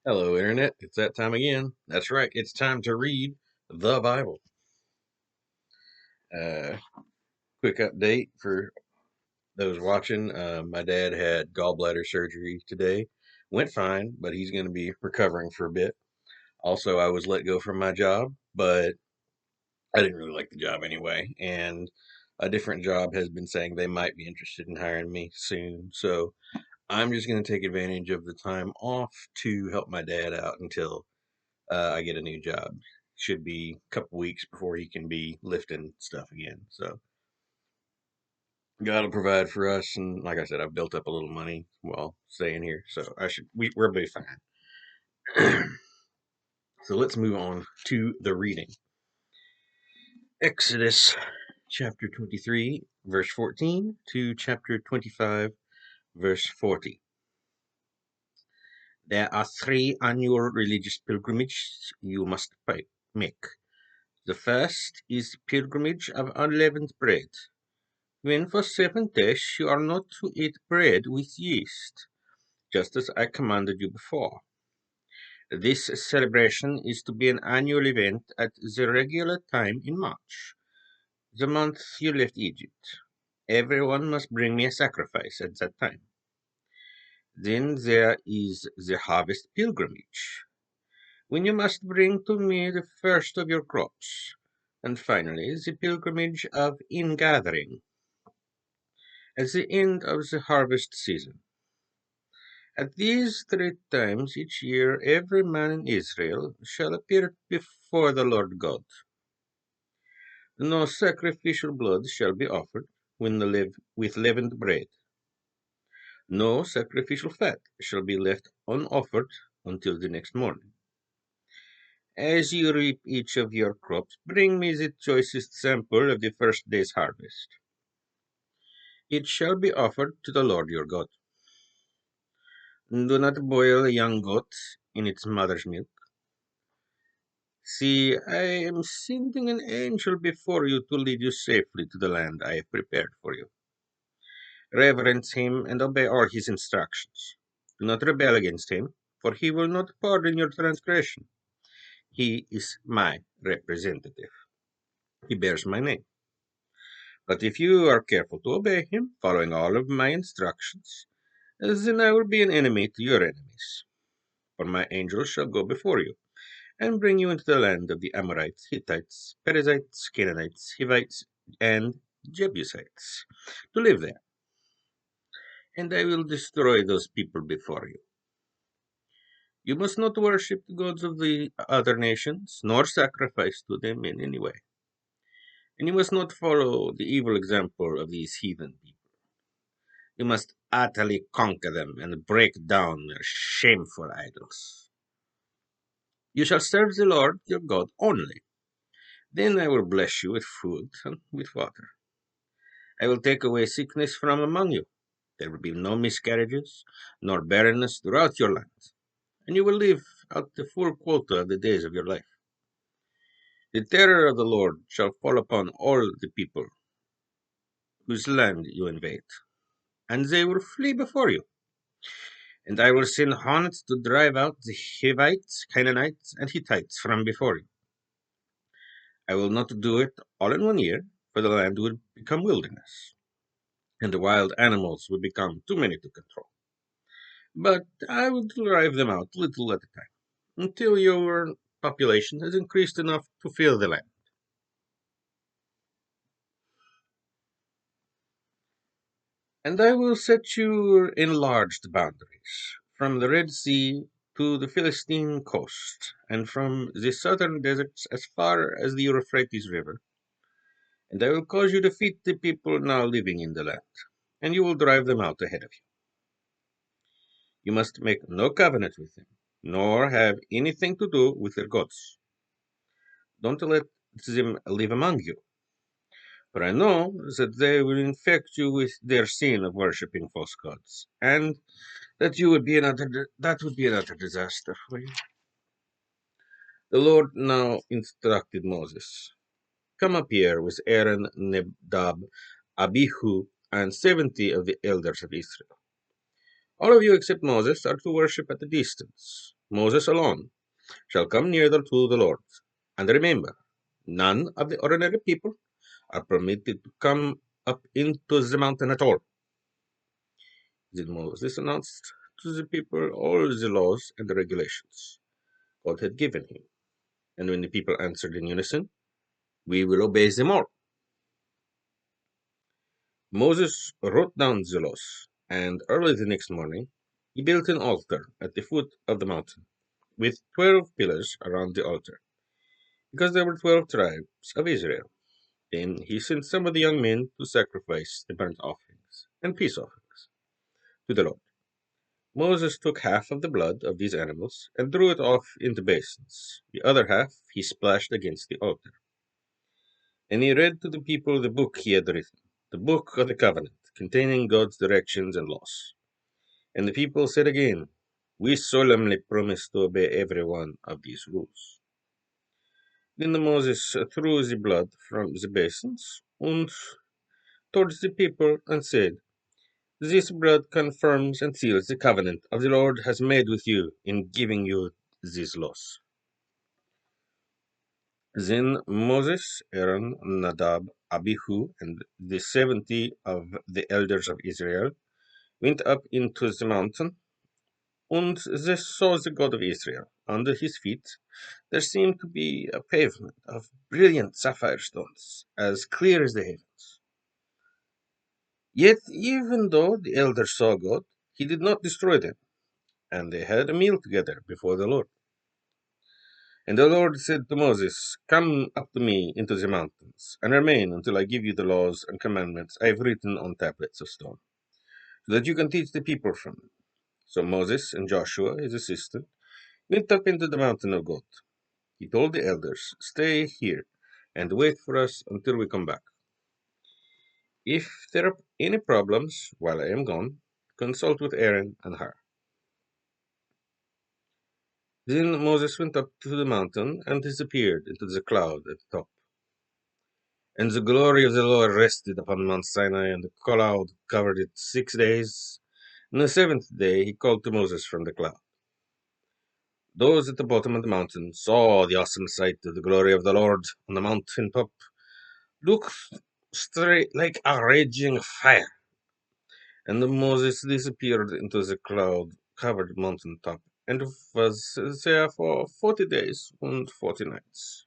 Hello, Internet. It's that time again. That's right. It's time to read the Bible. Uh, Quick update for those watching. My dad had gallbladder surgery today. Went fine, but he's going to be recovering for a bit. Also, I was let go from my job, but I didn't really like the job anyway. And a different job has been saying they might be interested in hiring me soon. So I'm just going to take advantage of the time off to help my dad out until I get a new job. Should be a couple weeks before he can be lifting stuff again. So God will provide for us, and like I said, I've built up a little money while staying here, so we'll be fine. So let's move on to the reading. Exodus chapter 23, verse 14 to chapter 25, verse 40. There are three annual religious pilgrimages you must make. The first is the pilgrimage of unleavened bread, when for 7 days you are not to eat bread with yeast, just as I commanded you before. This celebration is to be an annual event at the regular time in March, the month you left Egypt. Everyone must bring me a sacrifice at that time. Then there is the harvest pilgrimage, when you must bring to me the first of your crops. And finally, the pilgrimage of ingathering, at the end of the harvest season. At these three times each year every man in Israel shall appear before the Lord God. No sacrificial blood shall be offered with leavened bread. No sacrificial fat shall be left unoffered until the next morning. As you reap each of your crops, bring me the choicest sample of the first day's harvest. It shall be offered to the Lord your God. Do not boil a young goat in its mother's milk. See, I am sending an angel before you to lead you safely to the land I have prepared for you. Reverence him and obey all his instructions. Do not rebel against him, for he will not pardon your transgression. He is my representative. He bears my name. But if you are careful to obey him, following all of my instructions, then I will be an enemy to your enemies. For my angel shall go before you and bring you into the land of the Amorites, Hittites, Perizzites, Canaanites, Hivites, and Jebusites, to live there. And I will destroy those people before you. You must not worship the gods of the other nations, nor sacrifice to them in any way. And you must not follow the evil example of these heathen people. You must utterly conquer them and break down their shameful idols. You shall serve the Lord your God only. Then I will bless you with food and with water. I will take away sickness from among you. There will be no miscarriages, nor barrenness throughout your land, and you will live out the full quota of the days of your life. The terror of the Lord shall fall upon all the people whose land you invade, and they will flee before you. And I will send hornets to drive out the Hivites, Canaanites, and Hittites from before you. I will not do it all in one year, for the land would become wilderness, and the wild animals would become too many to control. But I will drive them out little at a time, until your population has increased enough to fill the land. And I will set your enlarged boundaries, from the Red Sea to the Philistine coast, and from the southern deserts as far as the Euphrates River. And I will cause you to defeat the people now living in the land, and you will drive them out ahead of you. You must make no covenant with them, nor have anything to do with their gods. Don't let them live among you, for I know that they will infect you with their sin of worshipping false gods, and that would be another disaster for you. The Lord now instructed Moses, "Come up here with Aaron, Nadab, Abihu, and 70 of the elders of Israel. All of you except Moses are to worship at a distance. Moses alone shall come near to the Lord. And remember, none of the ordinary people are permitted to come up into the mountain at all. Then Moses announced to the people all the laws and the regulations God had given him. And when the people answered in unison, we will obey them all. Moses wrote down the laws, and early the next morning he built an altar at the foot of the mountain, with 12 pillars around the altar, because there were 12 tribes of Israel. Then he sent some of the young men to sacrifice the burnt offerings and peace offerings to the Lord. Moses took half of the blood of these animals and threw it off into basins. The other half he splashed against the altar. And he read to the people the book he had written, the book of the covenant, containing God's directions and laws. And the people said again, we solemnly promise to obey every one of these rules. Then Moses threw the blood from the basins and towards the people and said, this blood confirms and seals the covenant of the Lord has made with you in giving you these laws. Then Moses, Aaron, Nadab, Abihu, and the 70 of the elders of Israel went up into the mountain, and they saw the God of Israel. Under his feet there seemed to be a pavement of brilliant sapphire stones, as clear as the heavens. Yet, even though the elders saw God, he did not destroy them, and they had a meal together before the Lord. And the Lord said to Moses, come up to me into the mountains, and remain until I give you the laws and commandments I have written on tablets of stone, so that you can teach the people from them. So Moses and Joshua, his assistant, went up into the mountain of God. He told the elders, stay here and wait for us until we come back. If there are any problems while I am gone, consult with Aaron and Hur. Then Moses went up to the mountain and disappeared into the cloud at the top. And the glory of the Lord rested upon Mount Sinai, and the cloud covered it 6 days. On the seventh day he called to Moses from the cloud. Those at the bottom of the mountain saw the awesome sight of the glory of the Lord on the mountain top, looked straight like a raging fire. And Moses disappeared into the cloud-covered mountain top, and was there for 40 days and 40 nights.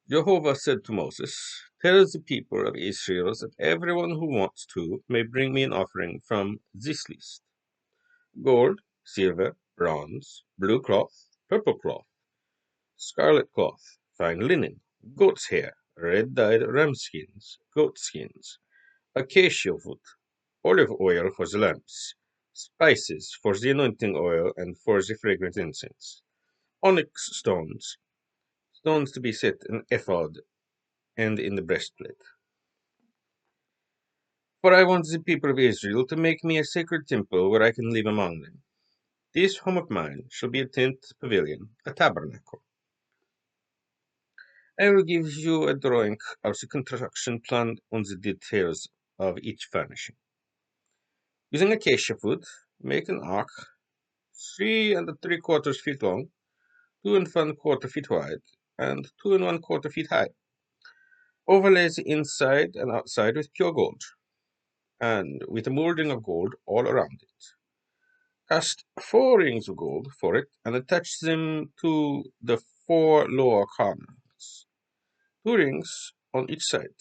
Jehovah said to Moses, tell the people of Israel that everyone who wants to may bring me an offering from this list: gold, silver, bronze, blue cloth, purple cloth, scarlet cloth, fine linen, goat's hair, red-dyed ram skins, goat skins, acacia wood, olive oil for the lamps, spices for the anointing oil and for the fragrant incense, onyx stones, stones to be set in ephod and in the breastplate. For I want the people of Israel to make me a sacred temple where I can live among them. This home of mine shall be a tent, pavilion, a tabernacle. I will give you a drawing of the construction plan on the details of each furnishing. Using acacia wood, make an ark 3 3/4 feet long, 2 1/4 feet wide, and 2 1/4 feet high. Overlay the inside and outside with pure gold, and with a molding of gold all around it. Cast 4 rings of gold for it, and attach them to the 4 lower corners, 2 rings on each side.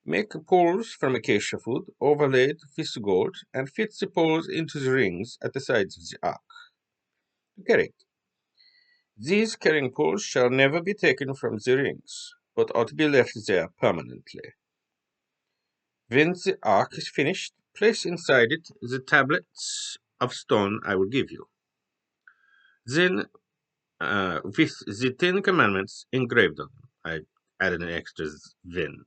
Make poles from acacia wood overlaid with gold, and fit the poles into the rings at the sides of the ark. To carry it. These carrying poles shall never be taken from the rings, but ought to be left there permanently. When the ark is finished, place inside it the tablets of stone I will give you. Then, with the 10 Commandments engraved on them, I added an extra then.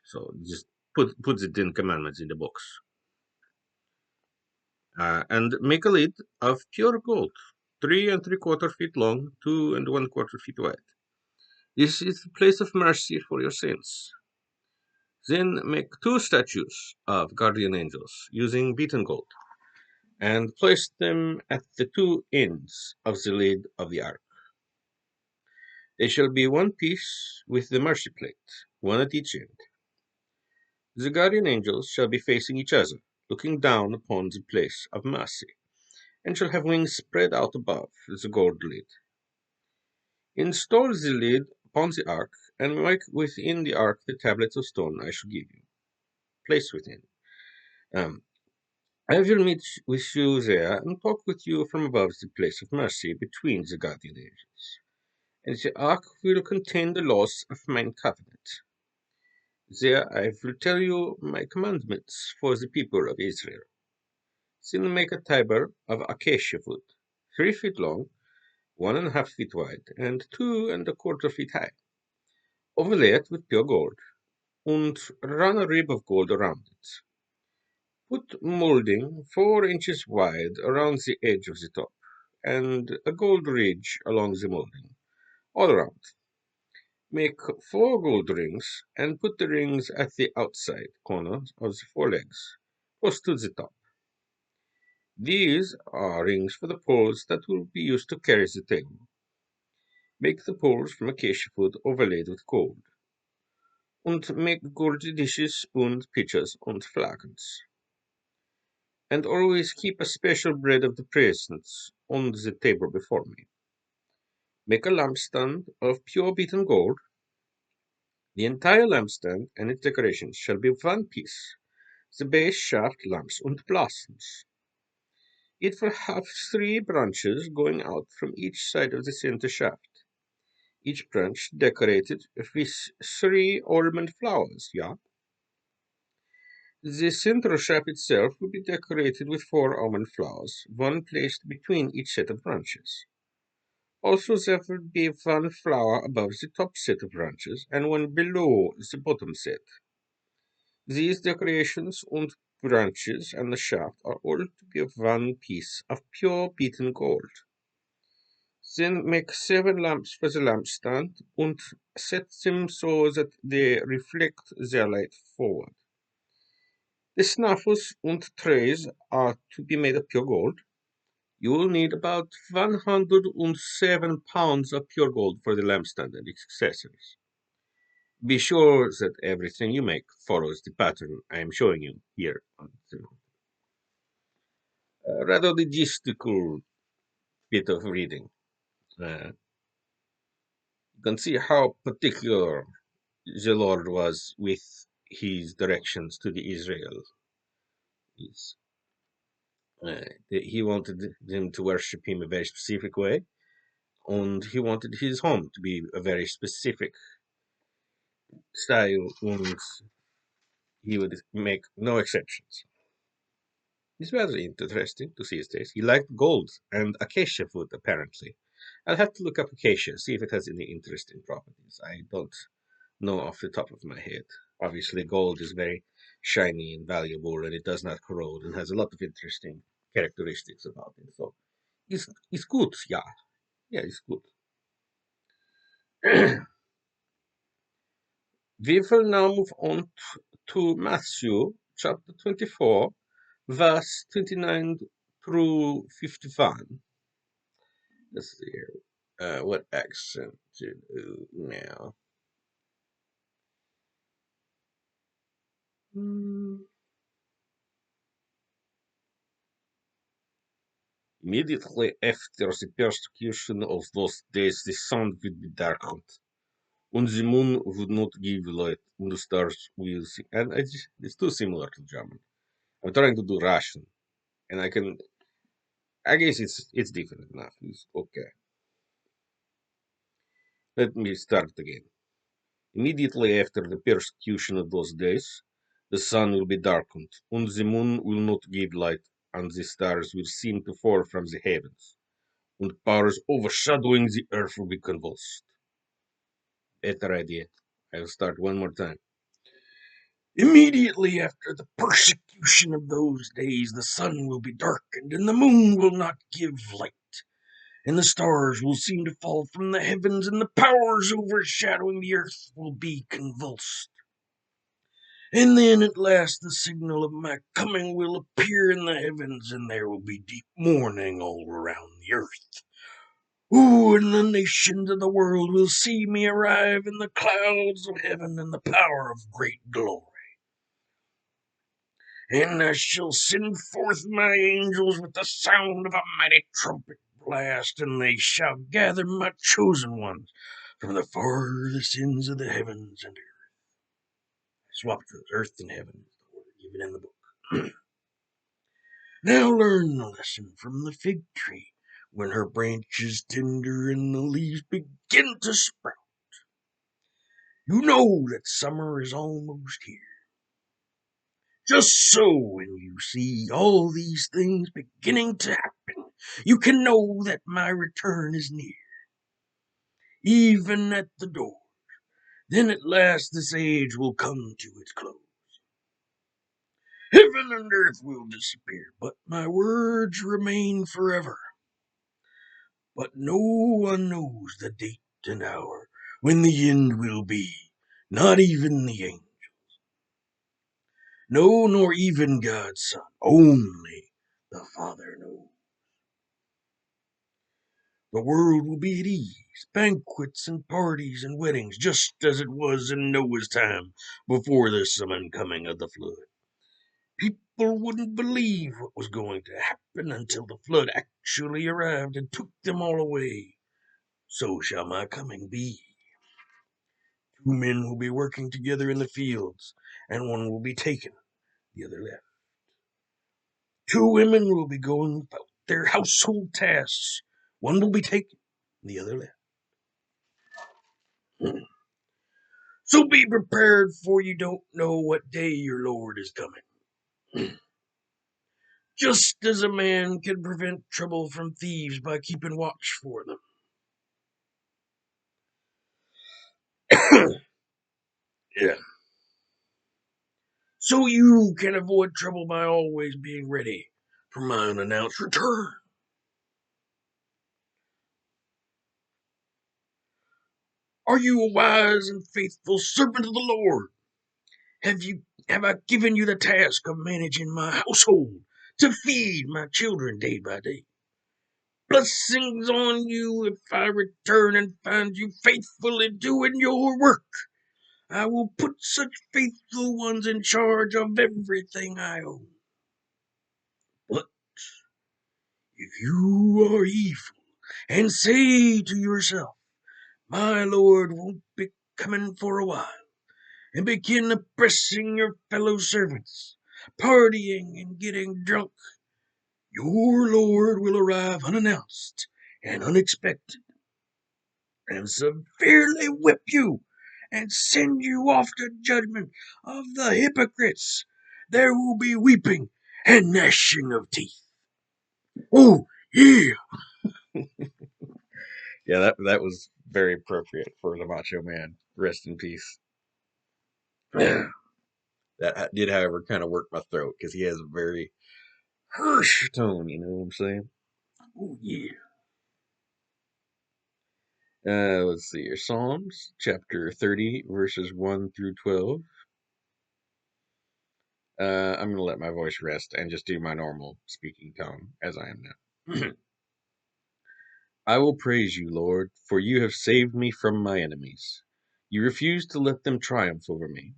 So just put the 10 Commandments in the box. And make a lid of pure gold, 3 3/4 feet long, 2 1/4 feet wide. This is the place of mercy for your sins. Then make 2 statues of guardian angels using beaten gold. and place them at the two ends of the lid of the ark. They shall be one piece with the mercy plate, one at each end. The guardian angels shall be facing each other, looking down upon the place of mercy, and shall have wings spread out above the gold lid. Install the lid upon the ark, and make within the ark the tablets of stone I shall give you. Place within. Um, I will meet with you there and talk with you from above the place of mercy between the guardian angels. And the ark will contain the laws of mine covenant. There I will tell you my commandments for the people of Israel. Then make a table of acacia wood, 3 feet long, 1.5 feet wide, and 2.25 feet high. Overlay it with pure gold, and run a rib of gold around it. Put molding 4 inches wide around the edge of the top, and a gold ridge along the molding, all around. Make 4 gold rings, and put the rings at the outside corners of the forelegs, close to the top. These are rings for the poles that will be used to carry the table. Make the poles from acacia wood overlaid with gold, and make gold dishes, spoons, pitchers, and flagons. And always keep a special bread of the presence on the table before me. Make a lampstand of pure beaten gold. The entire lampstand and its decorations shall be one piece, the base, shaft, lamps, and blossoms. It will have 3 branches going out from each side of the center shaft, each branch decorated with 3 almond flowers, yeah? The center shaft itself will be decorated with 4 almond flowers, one placed between each set of branches. Also, there will be one flower above the top set of branches and one below the bottom set. These decorations and branches and the shaft are all to be of one piece of pure beaten gold. Then make 7 lamps for the lampstand and set them so that they reflect their light forward. The snuffles and trays are to be made of pure gold. You will need about 107 pounds of pure gold for the lampstand and its accessories. Be sure that everything you make follows the pattern I am showing you here on the rather logistical bit of reading. You can see how particular the Lord was with his directions to the Israel. He's, he wanted them to worship him a very specific way, and he wanted his home to be a very specific style, and he would make no exceptions. It's rather interesting to see his taste. He liked gold and acacia wood, apparently. I'll have to look up acacia, see if it has any interesting properties. I don't know off the top of my head. Obviously, gold is very shiny and valuable, and it does not corrode, and has a lot of interesting characteristics about it. So, it's good, yeah. Yeah, it's good. We will now move on to Matthew chapter 24, verse 29 through 51. Let's see here. What accent to do now? Hmm. Immediately after the persecution of those days, the sun would be darkened, and the moon would not give light, and the stars will see. And it's too similar to German. I'm trying to do Russian, and I guess it's different enough. It's okay. Let me start again. Immediately after the persecution of those days, the sun will be darkened, and the moon will not give light, and the stars will seem to fall from the heavens, and powers overshadowing the earth will be convulsed. Better idea. I'll start one more time. Immediately after the persecution of those days, the sun will be darkened, and the moon will not give light, and the stars will seem to fall from the heavens, and the powers overshadowing the earth will be convulsed. And then at last the signal of my coming will appear in the heavens, and there will be deep mourning all around the earth. Ooh, and the nations of the world will see me arrive in the clouds of heaven in the power of great glory. And I shall send forth my angels with the sound of a mighty trumpet blast, and they shall gather my chosen ones from the farthest ends of the heavens and earth. Swapped those earth and heaven, the word given in the book. Now learn the lesson from the fig tree. When her branch is tender and the leaves begin to sprout, you know that summer is almost here. Just so when you see all these things beginning to happen, you can know that my return is near, even at the door. Then at last this age will come to its close. Heaven and earth will disappear, but my words remain forever. But no one knows the date and hour when the end will be, not even the angel. No, nor even God's Son. Only the Father knows. The world will be at ease, banquets and parties and weddings, just as it was in Noah's time before the sudden coming of the flood. People wouldn't believe what was going to happen until the flood actually arrived and took them all away. So shall my coming be. Two men will be working together in the fields, and one will be taken, the other left. Two women will be going about their household tasks. One will be taken, the other left. So be prepared, for you don't know what day your Lord is coming. Just as a man can prevent trouble from thieves by keeping watch for them. Yeah. So you can avoid trouble by always being ready for my unannounced return. Are you a wise and faithful servant of the Lord? Have I given you the task of managing my household to feed my children day by day? Blessings on you if I return and find you faithfully doing your work. I will put such faithful ones in charge of everything I own. But if you are evil and say to yourself, my Lord won't be coming for a while, and begin oppressing your fellow servants, partying and getting drunk, your Lord will arrive unannounced and unexpected, and severely whip you and send you off to judgment of the hypocrites. There will be weeping and gnashing of teeth. Oh, yeah. Yeah, that was very appropriate for the Macho Man. Rest in peace. That did, however, kind of work my throat because he has a very harsh tone. You know what I'm saying? Oh, yeah. Let's see here. Psalms chapter 30, verses 1 through 12. I'm going to let my voice rest and just do my normal speaking tone as I am now. I will praise you, Lord, for you have saved me from my enemies. You refused to let them triumph over me.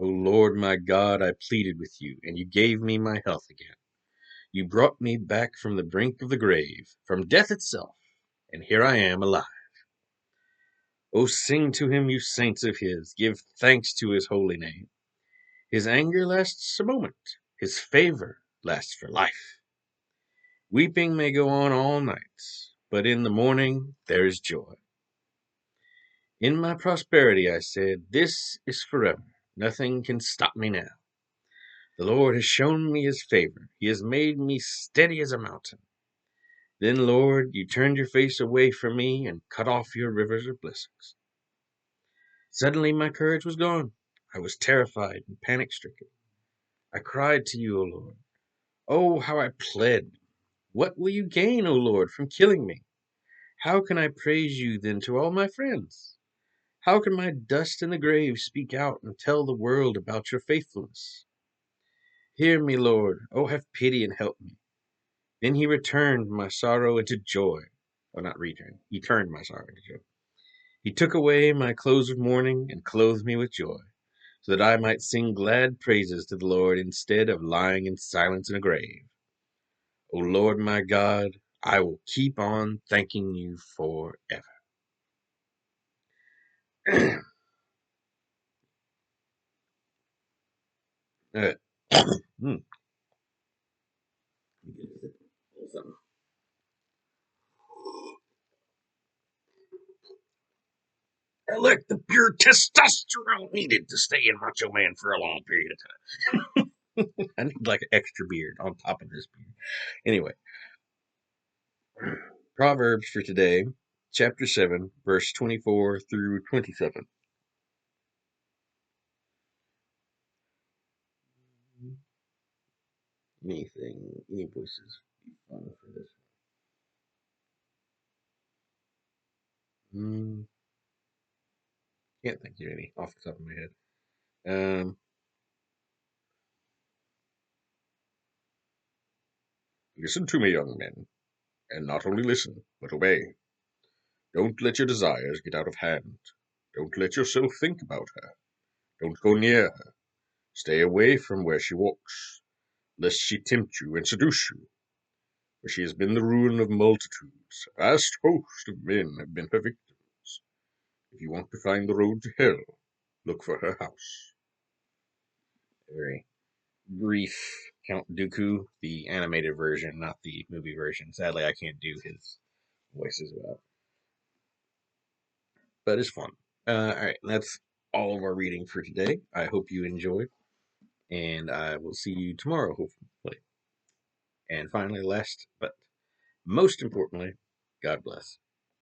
O Lord my God, I pleaded with you, and you gave me my health again. You brought me back from the brink of the grave, from death itself, and here I am alive. O sing to him, you saints of his, give thanks to his holy name. His anger lasts a moment, his favor lasts for life. Weeping may go on all night, but in the morning there is joy. In my prosperity I said, this is forever. Nothing can stop me now. The Lord has shown me his favor. He has made me steady as a mountain. Then, Lord, you turned your face away from me and cut off your rivers of blessings. Suddenly my courage was gone. I was terrified and panic-stricken. I cried to you, O Lord. Oh, how I pled. What will you gain, O Lord, from killing me? How can I praise you then to all my friends? How can my dust in the grave speak out and tell the world about your faithfulness? Hear me, Lord. Oh, have pity and help me. Then he returned my sorrow into joy. Oh, not returned. He turned my sorrow into joy. He took away my clothes of mourning and clothed me with joy, so that I might sing glad praises to the Lord instead of lying in silence in a grave. O Lord my God, I will keep on thanking you forever. Alright. Hmm. I lack the pure testosterone needed to stay in Macho Man for a long period of I need like an extra beard on top of this beard. Anyway, Proverbs for today, chapter 7, verse 24 through 27. Any voices fun for this? Hmm, can't think of any off the top of my head. Listen to me, young men, and not only listen, but obey. Don't let your desires get out of hand. Don't let yourself think about her. Don't go near her. Stay away from where she walks, lest she tempt you and seduce you. For she has been the ruin of multitudes. A vast host of men have been her victims. If you want to find the road to hell, look for her house. A very brief Count Dooku, the animated version, not the movie version. Sadly, I can't do his voice as well, but it's fun. All right, that's all of our reading for today. I hope you enjoyed, and I will see you tomorrow, hopefully. And finally, last but most importantly, God bless.